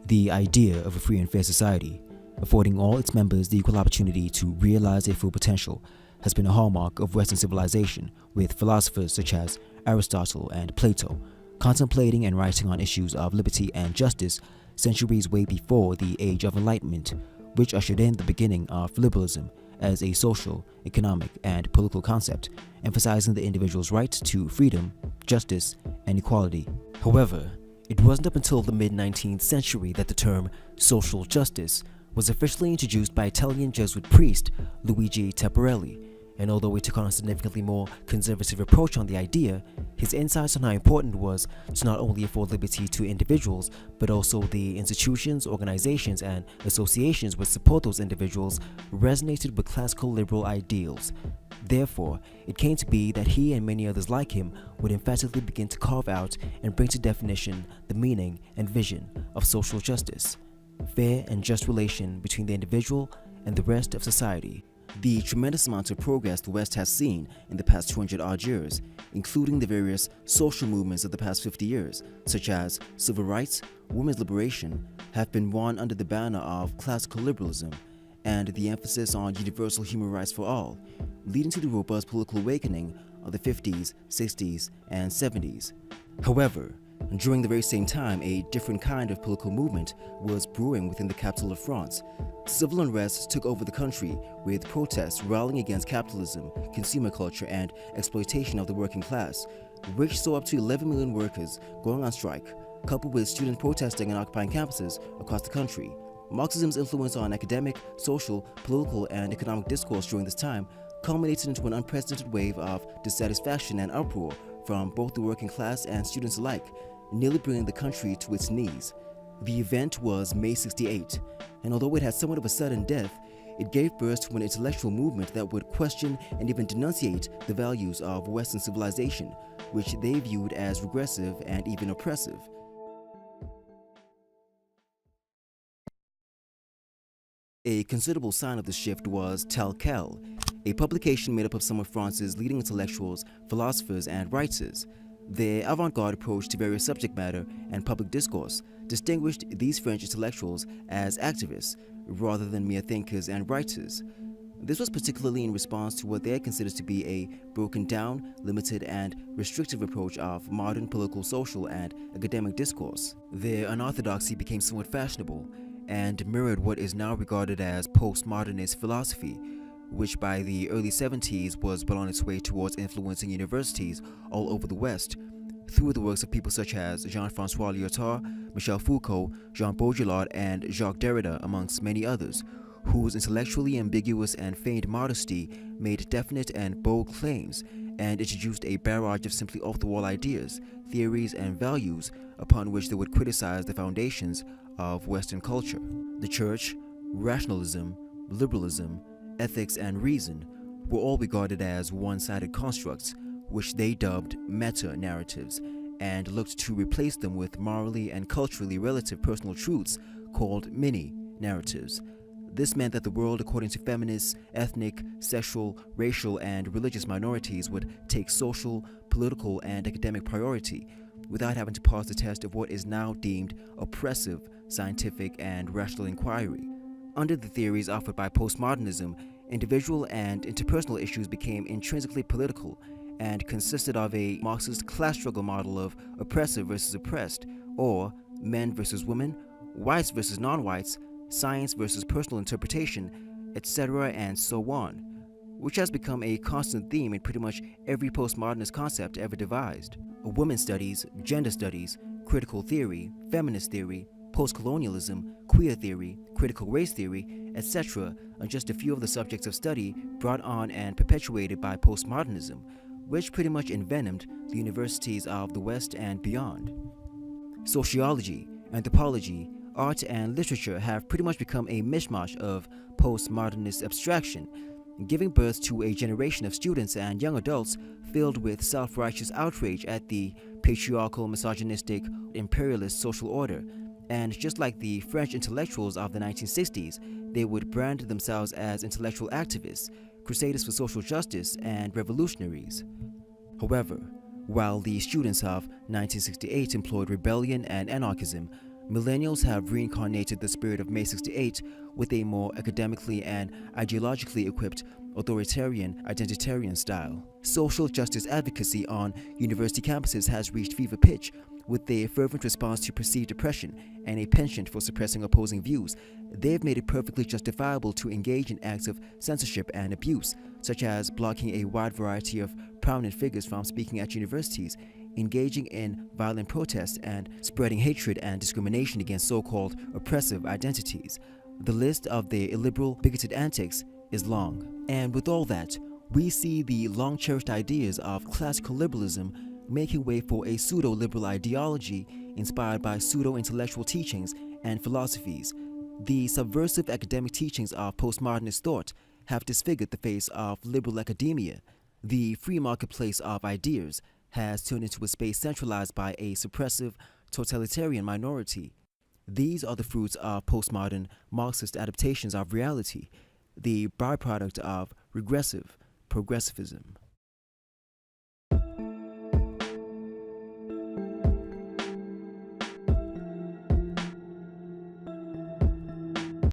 The idea of a free and fair society, affording all its members the equal opportunity to realize their full potential, has been a hallmark of Western civilization, with philosophers such as Aristotle and Plato contemplating and writing on issues of liberty and justice centuries way before the Age of Enlightenment, which ushered in the beginning of liberalism as a social, economic, and political concept, emphasizing the individual's right to freedom, justice, and equality. However, it wasn't up until the mid-19th century that the term social justice was officially introduced by Italian Jesuit priest Luigi Teparelli, and although he took on a significantly more conservative approach on the idea, his insights on how important it was to not only afford liberty to individuals, but also the institutions, organizations, and associations which support those individuals resonated with classical liberal ideals. Therefore, it came to be that he and many others like him would emphatically begin to carve out and bring to definition the meaning and vision of social justice, fair and just relation between the individual and the rest of society. The tremendous amount of progress the West has seen in the past 200-odd years, including the various social movements of the past 50 years, such as civil rights, women's liberation, have been won under the banner of classical liberalism and the emphasis on universal human rights for all, leading to the robust political awakening of the 50s, 60s, and 70s. However, during the very same time, a different kind of political movement was brewing within the capital of France. Civil unrest took over the country, with protests rallying against capitalism, consumer culture, and exploitation of the working class, which saw up to 11 million workers going on strike, coupled with students protesting and occupying campuses across the country. Marxism's influence on academic, social, political, and economic discourse during this time culminated into an unprecedented wave of dissatisfaction and uproar from both the working class and students alike, nearly bringing the country to its knees. The event was May 68, and although it had somewhat of a sudden death, it gave birth to an intellectual movement that would question and even denunciate the values of Western civilization, which they viewed as regressive and even oppressive. A considerable sign of this shift was Tel Quel, a publication made up of some of France's leading intellectuals, philosophers, and writers. Their avant-garde approach to various subject matter and public discourse distinguished these French intellectuals as activists rather than mere thinkers and writers. This was particularly in response to what they considered to be a broken down, limited, and restrictive approach of modern political, social, and academic discourse. Their unorthodoxy became somewhat fashionable and mirrored what is now regarded as postmodernist philosophy, which by the early 70s was well on its way towards influencing universities all over the West through the works of people such as Jean-François Lyotard, Michel Foucault, Jean Baudrillard, and Jacques Derrida, amongst many others, whose intellectually ambiguous and feigned modesty made definite and bold claims and introduced a barrage of simply off-the-wall ideas, theories, and values upon which they would criticize the foundations of Western culture. The church, rationalism, liberalism, ethics, and reason were all regarded as one-sided constructs, which they dubbed meta-narratives, and looked to replace them with morally and culturally relative personal truths called mini-narratives. This meant that the world, according to feminists, ethnic, sexual, racial, and religious minorities, would take social, political, and academic priority without having to pass the test of what is now deemed oppressive, scientific, and rational inquiry. Under the theories offered by postmodernism, individual and interpersonal issues became intrinsically political and consisted of a Marxist class struggle model of oppressive versus oppressed, or men versus women, whites versus non-whites, science versus personal interpretation, etc., and so on, which has become a constant theme in pretty much every postmodernist concept ever devised. Women's studies, gender studies, critical theory, feminist theory, post-colonialism, queer theory, critical race theory, etc. are just a few of the subjects of study brought on and perpetuated by postmodernism, which pretty much envenomed the universities of the West and beyond. Sociology, anthropology, art, and literature have pretty much become a mishmash of postmodernist abstraction, giving birth to a generation of students and young adults filled with self-righteous outrage at the patriarchal, misogynistic, imperialist social order. And just like the French intellectuals of the 1960s, they would brand themselves as intellectual activists, crusaders for social justice, and revolutionaries. However, while the students of 1968 employed rebellion and anarchism, Millennials have reincarnated the spirit of May 68 with a more academically and ideologically equipped authoritarian, identitarian style. Social justice advocacy on university campuses has reached fever pitch with their fervent response to perceived oppression and a penchant for suppressing opposing views. They've made it perfectly justifiable to engage in acts of censorship and abuse, such as blocking a wide variety of prominent figures from speaking at universities, engaging in violent protests, and spreading hatred and discrimination against so-called oppressive identities. The list of their illiberal, bigoted antics is long. And with all that, we see the long-cherished ideas of classical liberalism making way for a pseudo-liberal ideology inspired by pseudo-intellectual teachings and philosophies. The subversive academic teachings of postmodernist thought have disfigured the face of liberal academia. The free marketplace of ideas has turned into a space centralized by a suppressive, totalitarian minority. These are the fruits of postmodern Marxist adaptations of reality, the byproduct of regressive progressivism.